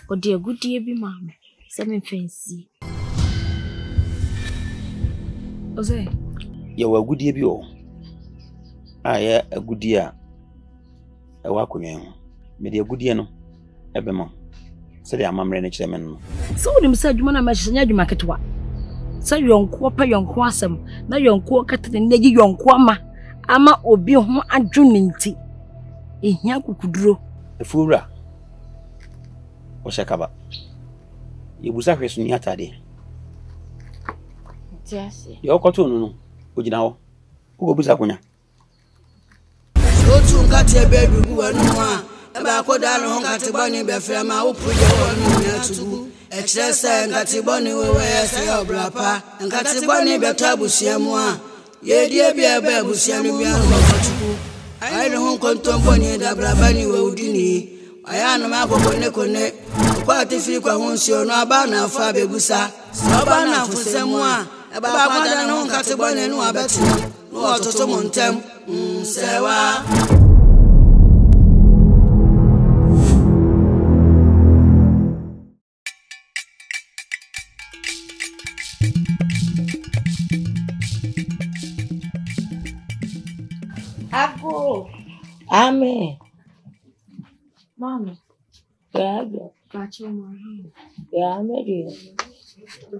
or dear good dear be mamma. Seven fancy. Ose, you were good dear be all. I a good dear. A walk with you. Maybe a good dear no. Ebema. Said I'm a chairman. So them said you want to mention your market what? So young quarter young quassam, now young quarter and negi young quama. Ama obi ho adwuninti. Ehia kukuduro. Efura. Oshakaba. Yebusa hweso ni atade. Tiase. Ye okoto no ogina ho. Ugo busa konya. So tu ngati ebedu buwa no a. Eba akoda no ho ngati boni be fra ma wo proje wonu na tugu. Ekire se ngati boni wewe se obrapa. Ngati boni be to abusua mu a. Ye die bia ebe abusua no bia no tugu. Ai no ho konton boni da brabani we udini. Aya no ma kokone kone. Kwa tifiri kwa hunsi ono aba na afa bebusa. So ba na fusemu a. Eba akoda no ho ngati boni no abeti. No ototo montem. Sewa. Ago. Amen. Mama. Yeah. Pacho mama. Yeah, dear.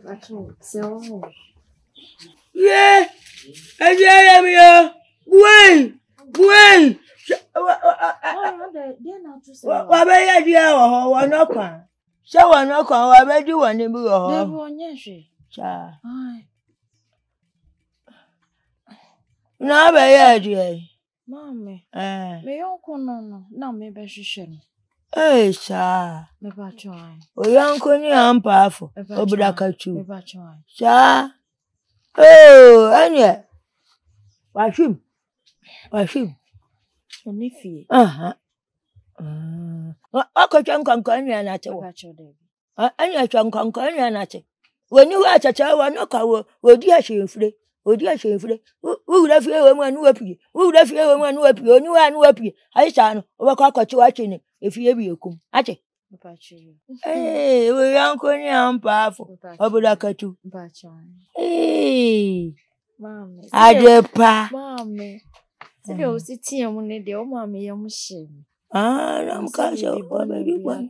Pacho. So. Yeah. I Wait. Wabaya dia wo wanokwa. Se wanokwa wabedi woni bi wo. Devo onyehwe. Cha. Ai. Na baya dia. Mama. Me yonko no na me be hwehwe no. Cha. Me pacho ai. O yonko ni ampafo. Obudakachu. Me pacho ai. Cha. Anya. Washim. Onifi. Ako chankankan ya nache wo. Pacho de. Anya chankankan ya nache. Woni wa chacha wa no ka wo odi ahyenfure. Ura fie we mu anu wapi. Oni wa anu wapi. Aisha no obekọ akọchi wa chini efie bi ekum. Ache. Pacho. We yanko ni ampafo. Obudakatu. Pacho. Mama. Adepa. Mama. Sebe o si tie mu ne de o mama ye mu hye. Na mkasha obedi wan.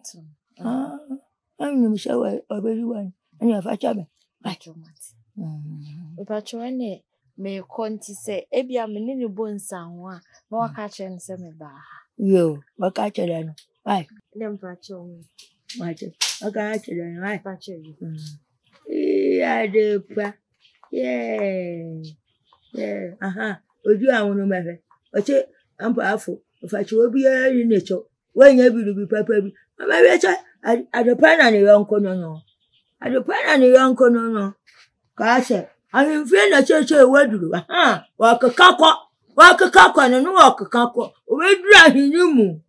Anyu mshawa obedi wan. Ani afacha be. Pacho mati. Pacho ene me konti se ebia me ne bonsa ho a na waka che nse me ba. Yo, waka che no. Ai. Dem pacho mu. Mate. Waka che no. Ai. Pacho yi. Adepa. Aha. Oju awon no mefe. Oche ampa afo. Ofachi obi ari necho. Wenya biru bi papa bi. Mama bi cha adepa na ne yonko no. Adepa na ne yonko no. Ka se. Ahimfie na cheche waduru. Aha. Wakakakwa no wakakakwa. Obeduru ahinimu.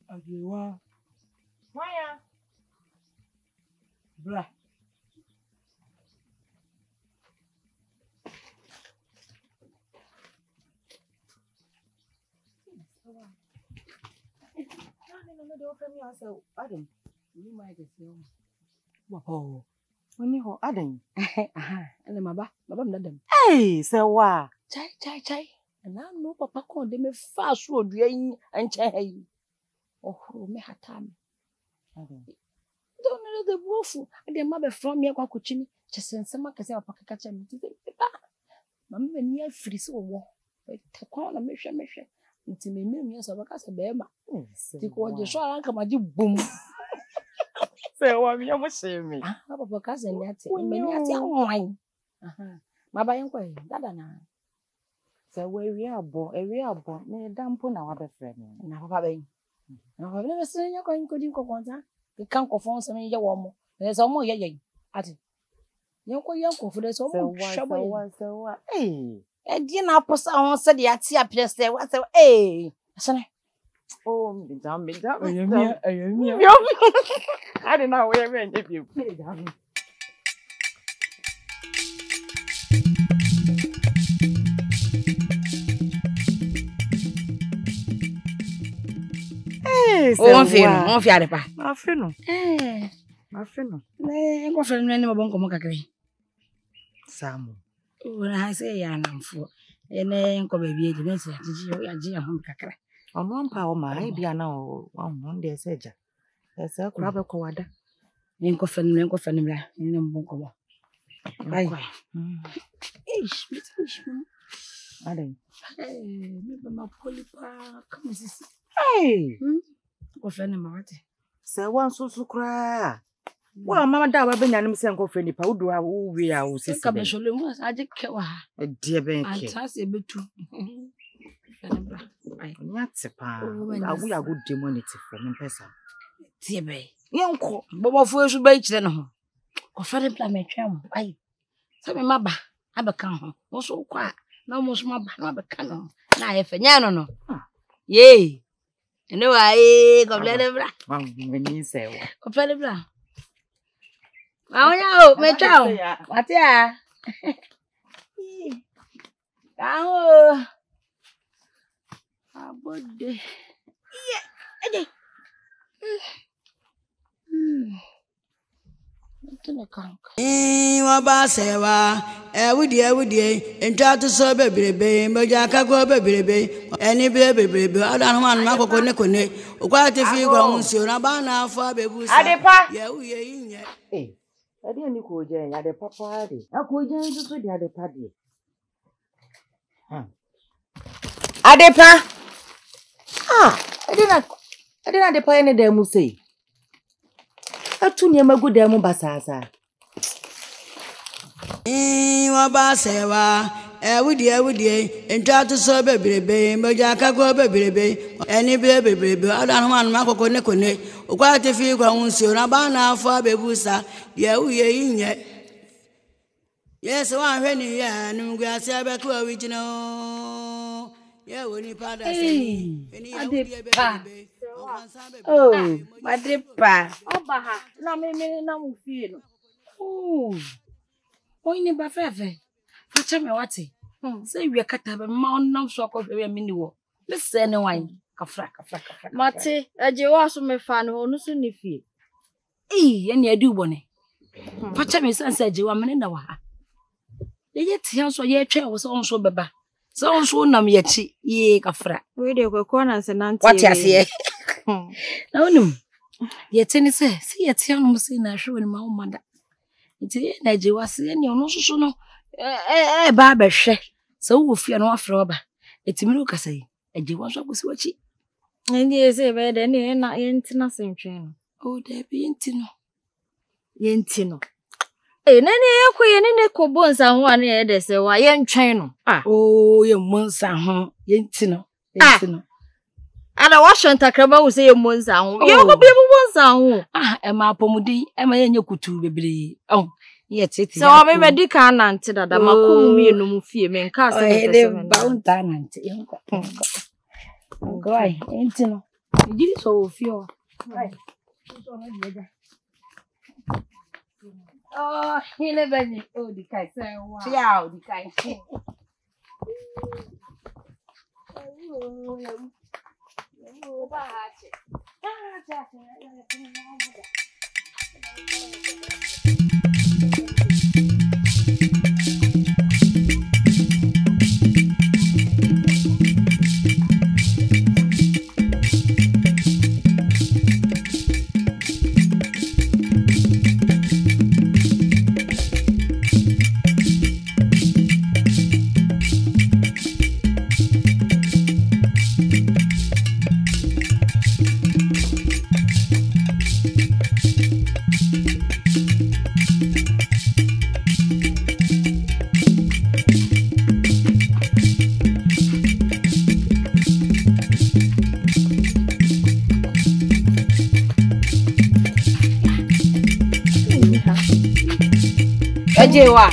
Agiwa. Maya. Bra. Adam, you might get you. Oh, when you Adam, and Maba, Madam. Hey, so what? Chai. And I know Papa called them a fast road drain and chai. Oh, me had time. Don't know the wolf, and their mother from your coaching, just send some markers out pocket catch me. Mamma near free so war. Take on a mission. Until me millions of a cast of Bema. Take what you saw, Uncle Madi boom. Say, what you must say me. Ah, Papa cousin, that's it. Many wine. My buying way, that. So we are born, me dampo na wa be friend. Na papa ben. Na papa be se nya kwan kodi kokonta. Ke kan kofon se me ye wo mo. Na se mo ye ati. Yanko fo de so mo shabo. So eh. E di na posa ho se de ati apese wa se eh. Asane. Oh, me down. Ayamia. I don't know where we if you. On fi adepa. Afino. Ne ko fe ne mabon ko mo kakre. Samu. O na se ya namfo. Ene nko ba bi e ne se ji ya ho kakra. Ono mpa o ma ai bia na o de seja. Ese kura be ko wada. Ne nko fe ne bla. Ne mbon ko ba. Ai. Ish. Ade. Me ba ma polipa kama sisi. Hey. Ko fe ne ma wate. Se wan susu kura. Wa mama da wa benya nim se nko fe nipa wudu a wo wi a wo sisi. Ka be shole mu aje kewa. E die ben ke. Antase betu. Fe ne bla. Ai. Nyate pa. Awu ya go demonity for me pesa. Tie be. Yenko. Bobo fu esu ba ikire ne ho. Ko fe ne bla me twam. Ai. Se me maba abeka ho. Wo so kwa na mo so maba na abeka no. Na ye fe nya no. Ye. Ene wa ko ble ne bla. Ma me se wo. Ko fe ne bla. Aonya o me twam. Wate a. Aho. Abode. Ye. Ede. Wabasewa, ewudie, entratu so bebirebe, mojaka go bebirebe, any bebirebe, adan man makoko ne kone, ukwati fi kwa munsio na bana afọ bebusa. Adepa. Ye uye inye. Eh. Ade ani ko je ya de papa ade. Ako je nsusu de Adepa de. Adepa. Ade na Adepa ene da mu sei. Atu ne magu da mu basasa. Wabasewa, ewudie, entratu so bebirebe, mojaka go bebirebe, any bebirebe, adan man makoko ne kone, ukwati fi kwa munsio na bana afọ bebusa. Ye uye inye. Yes, one penny, yeah, no grass ever cool original. Yeah, when you pada Adepa. Oh, Adepa. Obaha. Na me na mu fie no. Oh. Oyin ba fefe. Facha me wate. Say we kata be ma onam so akọ hwe me ni wo. Me se ne wan. Kafra. Mate, aje wa so me fa no no so ni fie. Ye ne adu bone. Facha me sanse aje wa me na wa. Ye tia so ye twa wo so nso beba. So nso nam ye chi ye kafra. We de kwekọ na se nante. What ya se? Na onum. Ye tini se ye tia no se na hwe ni ma wo mada. Iti na je wase ne ono soso no ba ba hwe so wo fie no afro ba etimi ru kasa yi aje wanso akosi wachi Ndi ese be de ne na yentina sentwe no o da bi yentino nene yakọ ye nene ko bonsa ho ane ye de se wa yentwen no o ye monsa ho yentino ada wa shontakraba wo se ye monsa ho ye ko bi bonsa ho e ma apomudi e ma ye nya kutu bebre ye tete so wa me di ka nante dada makum mi enum fie me nka se ne de baunta nante yenko ngoi yentino jiri so wo fie o ai so na diega hele bani di kai sai wa fiao di kai ba hache Jewa.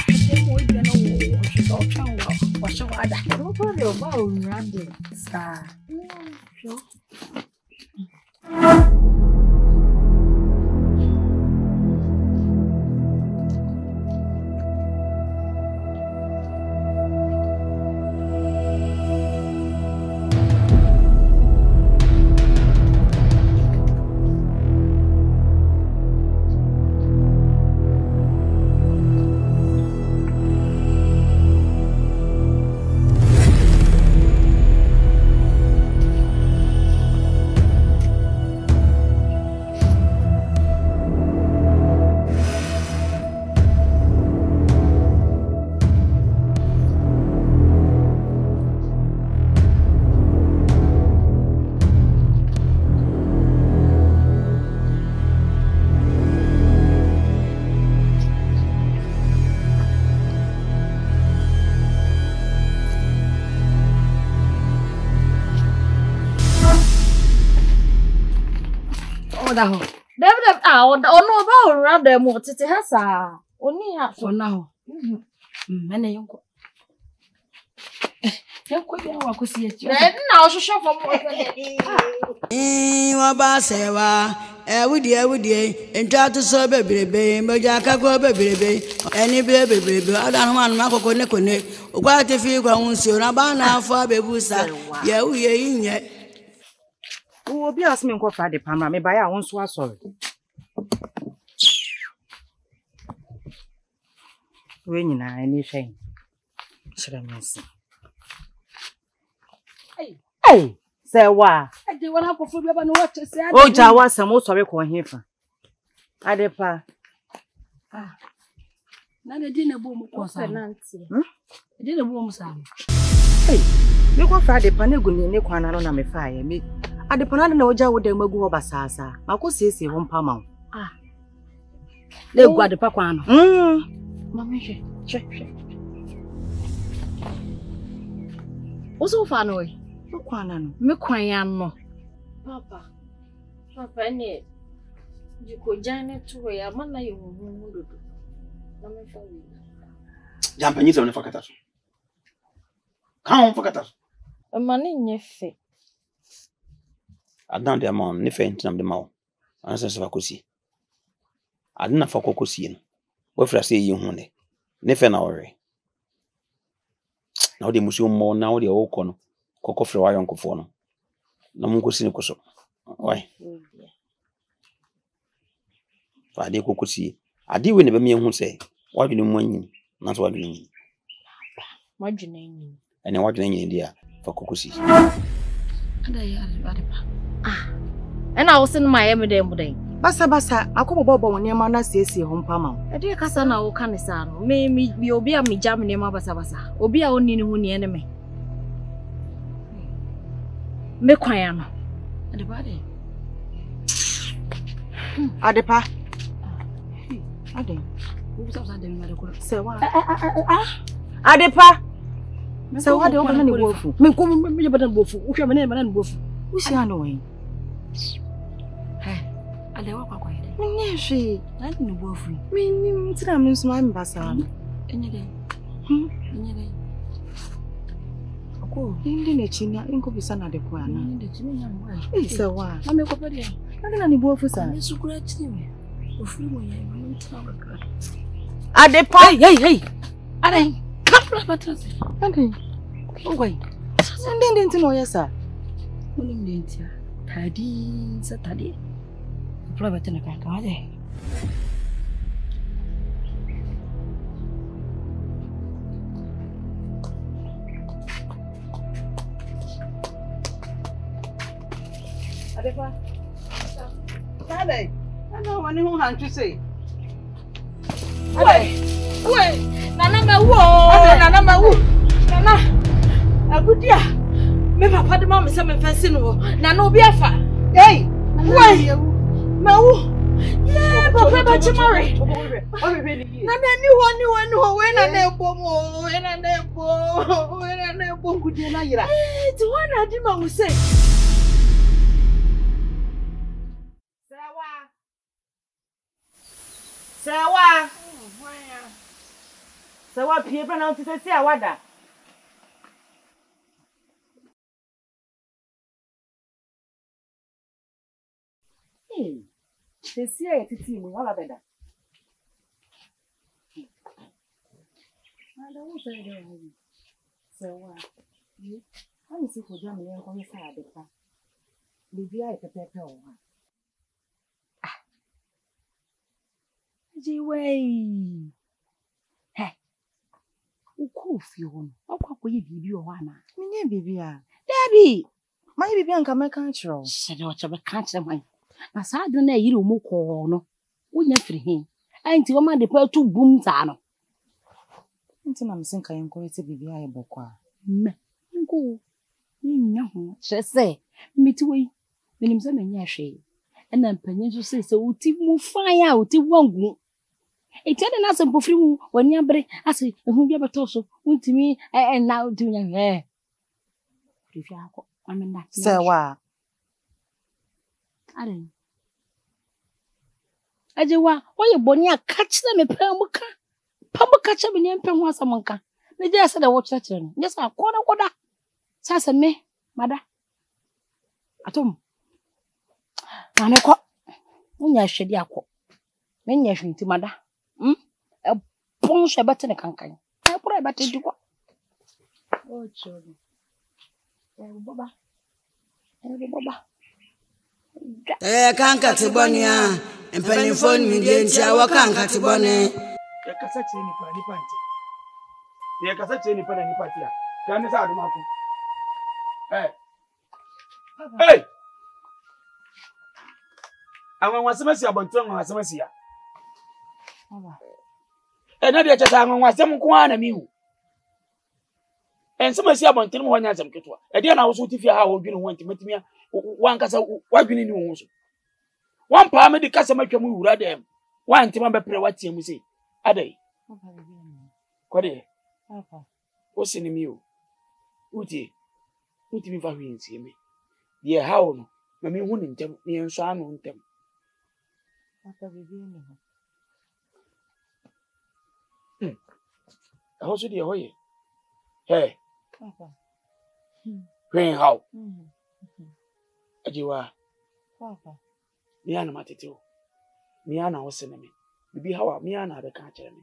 David, oh no, about rather more to Hassa. Only half for now. Many young. Now, shop for Wabasewa, every and try to serve a baby, but Jacka go baby, any baby, I don't want Marco Connect. What if you go on soon about now for Bebusa? Yeah, we are in yet. Who will be asking me Friday, Pamela? Maybe I won't swear sorry. When you know anything, should I miss? Hey, say what? I didn't want to forget what to say. Oh, Jawa, some more sorry for him. Adepa. Now they didn't boom. Didn't boom some. Hey, you go Friday, Panaguni, Niquana on me fire. Me. Adepana na oja wo dem agu ho basasa makosiesie ho mpama le gu adepa kwa no mama she oso fa no e kwana no me kwan ya no papa ne jiko jane to ya mana ye hu dodo na me fa wi jampa nyi se ne fakata so kan fakata mane nyefe Adan de amon ne fe ntinam de mawo ansa se fakosi adina fakokosi no we fra se yi hu ne fe na ore na o de musu mo na o de o ko no kokko fra wa yonkofo no na mun kosi ne koso wai fa de kokosi ade we ne be me hu se wadwene mu anyi na so wadwene nyi wadwene nyi ene wadwene nyi dia fakokosi ada ya adepa and I was in my everyday day. Basa, I come about when your man says home pama. I dear Cassana or Canisano, may be obia me jamming your basa, obia only who enemy. Mequayano. And the body. Adepa. Ade. Who's outside the medical? So what? Adepa. So what do you want to go for? Me come me better go for. Who's your name and go for? Who's your knowing? And I walk away. Me, she. I didn't go free. Me, tell me, my ambassador. Any day. Any day. Oh, Indian China, Incubisana de Quana. It's a one. I make up a day. I don't know what for I'm so great to me. Adepa, hey. Are come but okay. Oh, wait. And then didn't know, yes, sir. Only Taddy, Saturday. Private in a car. Adepa. Daddy, I know what you want to say. Wait, Nana, my woo. Nana, a good dear. Me papa de mama some fancy no. Nana be afa. Hey, wait. My woo. Yeah, papa ba chimare. Nana ni one when I nebo when I nebo good dear na yira. Eh, the one I did ma say. Sawa. Se wa pie bra na ntse se awada. Se si e titi mu wala beda. Ada wo se de wo. Se wa. Ani si ko jam yen ko ni sa de pa. Bibi ai pepepe o ha. Jiwei. He. Uko fi ho. Akwa ko ye bibi o ha na. Menye bibi a. Dabi. Ma ye bibi anka me kan chiro. Se de o chebe kan chire man. Na sa adu na yiri omu ko no. Wonya firi hin. Anti wo ma de pa tu bum ta no. Nti na msinka yenko ete bibi a ye bokwa. Me. Ngo. Ni nya ho. Chese. Miti wei. Menim se menya hwe. Ena mpanyin so se uti mu fan ya uti wangu. Etede na se mpofiri mu wani abre ase ehu bia beto so untimi na utunya he. Fifi akọ amenda. Se wa. Aren. Ajewa, oye boni aka kire me pamuka. Pamuka che me nyempe ho asamonka. Ne je ase da wo kire kire no. Nye sa akọ koda. Sasa me, mada. Atom. Ane ko. Unya hwedi akọ. Me nya hwenti mada. Pon hwe bete ne kankan. E kura bete di ko. O chori. Baba. Baba. Kanka tibonia. Empeni phone mi de ntia wa kanka tibone. Ya kasa che ni pa ni panti. Ya kasa che ni pa na ni patia. Kan sa aduma ko. Hey. Awan wasemasi abonton wasemasi ya. Baba. Na de chata awan wasem ko ana mi hu. Ensemasi abonton mo honya asem ketwa. De na wo so tifia ha wo dwine ho ntimatimi wan kasa wadwini ni wo so. Wan pa me di kasa matwa mu wura dem. Wan ntima be pre watie mu sei. Adai. Papa bi. Kwade. Papa. O sini mi o. Uti mi fa hwi ntie me. Ye hawo no. Ma me hu ni ntem, ni enso anu ntem. Papa bi ni ho. How should you hoye? Hey. Papa. When how? Ajiwa. Papa. Mi ana matete. Mi ana wosene me. Bibi hawa mi ana be ka kire me.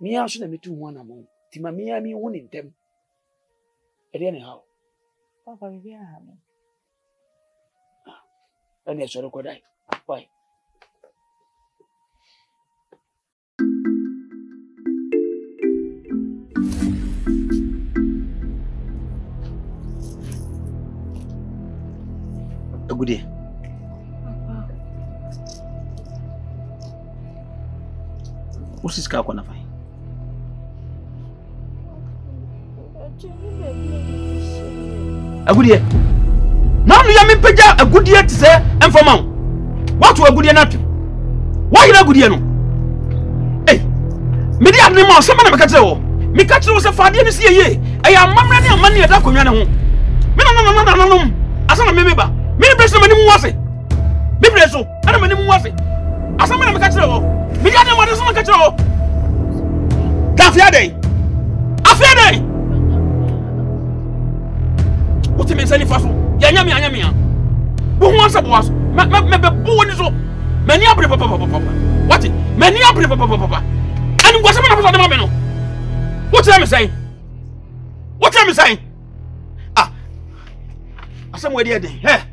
Mi a so na metu ho na mo. Ti ma mi a mi hu ni ntem. Ede ne how? Papa bibi a me. Ani so ko dai. Why? Good day. What's this car gonna find? A good year. Now you are me peja a good year to say and for mount. What to a good year not? Why you a good year no? Hey, me dey have no some na me catch o. Me catch was a father this year. I am mamma na money at ko nwana ho. Me no. Asa na me ba. Me preso mani mu wase. Me preso, ana mani mu wase. Asa me na me ka kire ho. Me ya na mani so me ka kire ho. Da afia dey. Afia dey. Uti me sani faso. Ya nya me a. Wo hu asa bo waso. Me be bo woni so. Mani abre papa. What? Mani abre papa. Ani ngwa se me na faso de ma me no. What am I saying? Ah. Asa mo dey dey. Hey.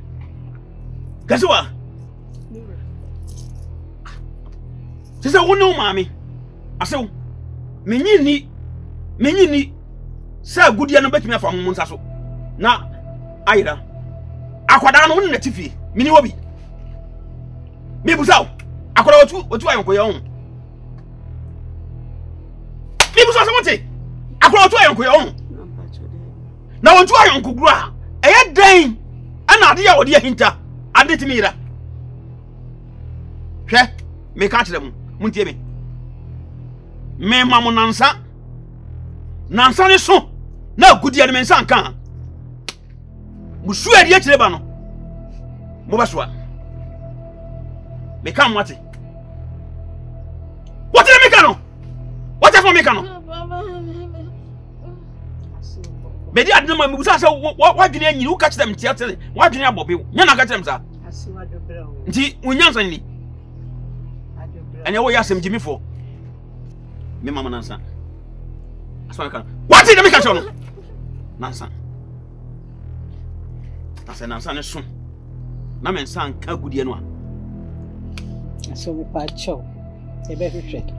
Kaswa. Sisa wonu maami. Asew. Menyi ni. Sa gudia no betumi afa mo nsa so. Na ayira. Akwada no wonu na tifi. Mini wobi. Mi busaw. Akwada otu ayon ye on. Mi busaw se monte. Akwada otu ayon ye on. Na wontu ayon ko gura. Eye den. Ana ade ya wode hinta. Ade timira. Hwe, me ka kire mu. Muntie me. Me mamu nansa. Nansa ne so. Na gudia ne mensa nkan. Musu ade kire ba no. Mo baswa. Me ka mwate. What did me ka no? What is for me ka no? Bedi adema me busa say wadwene anyini wo catch them tiate wadwene abobe nya na catch them sa Asiwa dobra o. nti wonyansa ni ene wo yasem jimi fo me mama nansa aswa kan what did me catch on nansa nansa ne so na men san ka gudie no a So we pa chow. E be hwehwe.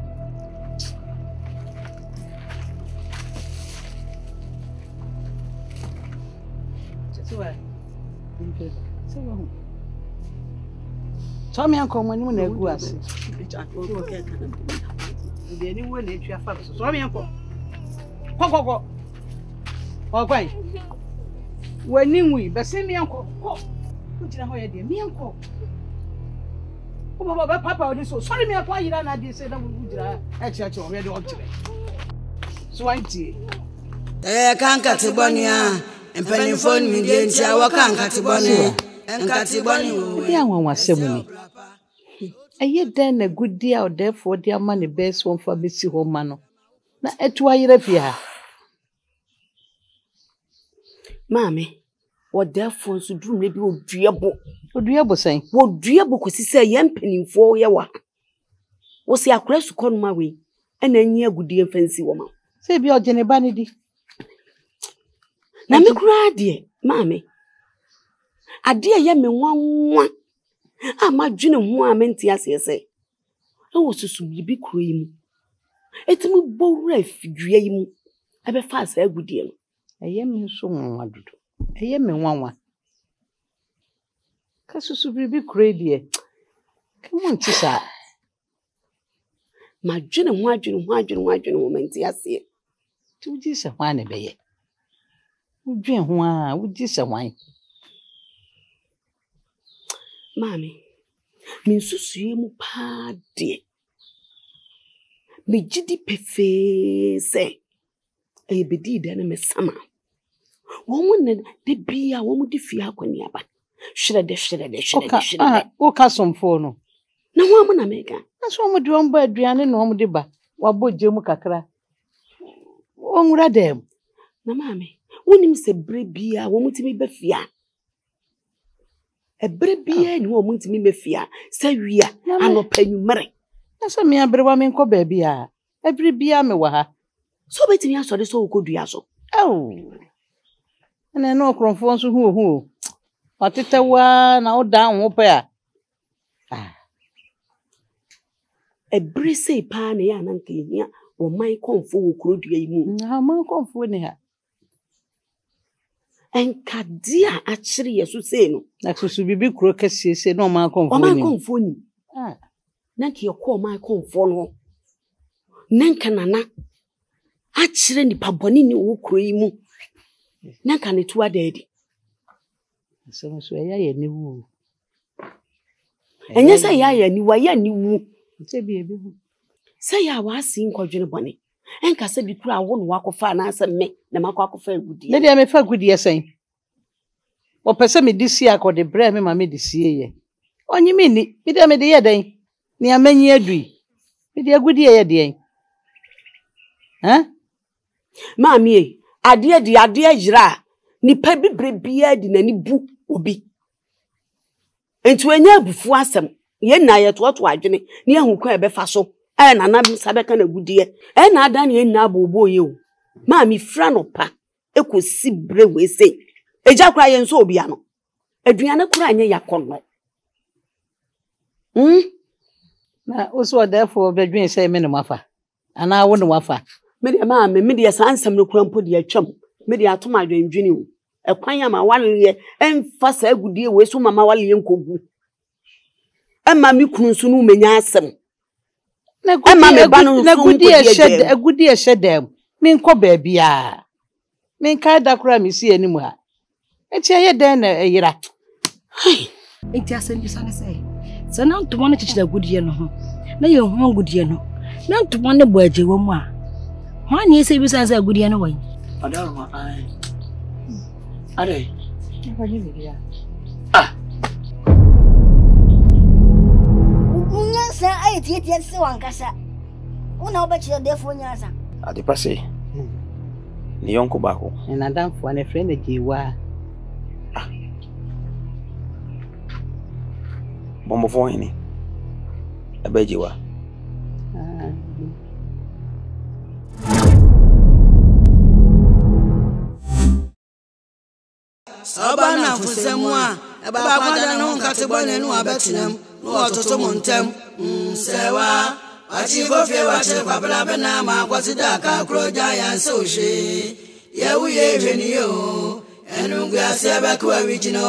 So me anko mo ni mo na egu ase. Ndi ni wo na etwa fa so me anko. Kokoko. Okwai. Wani nwi be se me anko. Ko jira ho ye de me anko. Ko baba papa odi so sorry me anko ayira na de se na wo jira e che o ye de o jire. So anti. Kanka tiboni a empanifo ni de nti a wakanka tiboni. Enka tiboni wo. Bi anwa wasemu ni. Eye den na gudi a therefore dia ma ne best one for besi ho ma no. Na etu ayira fi ha. Mame, what therefore so drum ne bi oduabo. Oduabo sen. Wo duabo kosi se ye mpanimfo ye wa. Wo se akra su kono ma we. Ena anyi agudi emfansi wo ma. Se bi ogene ba ne di. Na me kura de, mame. Ade ye me nwanwa. Ama dwene ho a menti asese. E wo susu bibi kuro yi mu. Etimi bowura fidua yi mu. Ebe fa asa agudie no. Eye me so nwanwa dudu. Eye me nwanwa. Ka susu bibi kuro die. Come on tisa. Ma dwene ho menti ase. Ti uji se hwan ne beye. Udwen ho a uji se hwan. Mami, min susuye mu pa de. Me jidi pefe se. E bedi de na me sama. Wo mu ne de bia wo mu di fi akwani aba. Shirede. O ka somfo no. Na wo mu na meka. Na so mu di on ba aduane no mu di ba. Wa boje mu kakra. O nwura dem. Na mami, wonim se bre bia wo mu ti me befia. Ebre bia ni wo mu ntimi mefia sa wia anopanumere na so me abrewa me nko ba bia ebre bia me wa ha so betimi asode so okodua so ene no okronfo nso hu otetewa na oda ho pa ya ebre sei pa na ya na nka hia wo man konfo wo krodua yi mu ha man konfo ne ha enkadia achiri yesu sei no na susu bibi kuro kasiese no man konfo ni o man konfo ni na ki yekọ man konfo no nanka nana achiri ni paboni ni wo kuro yi mu nanka ne tuwa daadi so ya ni wu enye say ya ni wa ya ni wu se bi ebi hu say ya wa asi nkodwene bone enka se bi kura wo no wakofa na asem me na makofa agudie me dia me fa agudie sen o pese me disi akode bre me ma me disi ye onyi me ni me dia me de ye den ni amanyi adui me dia agudie ye de Mami e ade jira nipa bibre bia di nani bu obi entu enya abufu asem ye na ye to adwene ne ahu kwa ebe fa so na na sabeka na gudie na ada ne na abobo ye o mami fra no pa ekosi bre we sei eja kura ye nso obi ano aduane kura anya yakono na oso therefore bedwen say me no mafa ana wo no mafa me de mami me de sansam no kura mpo de atwam me de atoma adwendwene o ekwan ama wale emfa sa agudie we so mama wale nkogu mami kunu nso no menya asem na gudie shedem min ko ba bia min ka da kura mi si enimu ha echi ye den na eyira enti asem bisane say so na ntomo no chichira gudie no ho na ye hu gudie no na ntomo ne bo aje wo mu a ho na ese bisane say gudie no wan adaruma ai are ko ni biya Unyansa ayi tie se wankasa. Una obechire defo nyansa. ade pase ne yonko baako. Na damfo na friend na jiwa. Bombo fo hini. Abejiwa. Sabana fusemwa eba kwada no nkate bone no abetinam no ototo montem sewa achifo fie wache kwabla bena ma kwati daka kroja ya sohwe ye wuye hweni yo enu gwa se abakwa wijino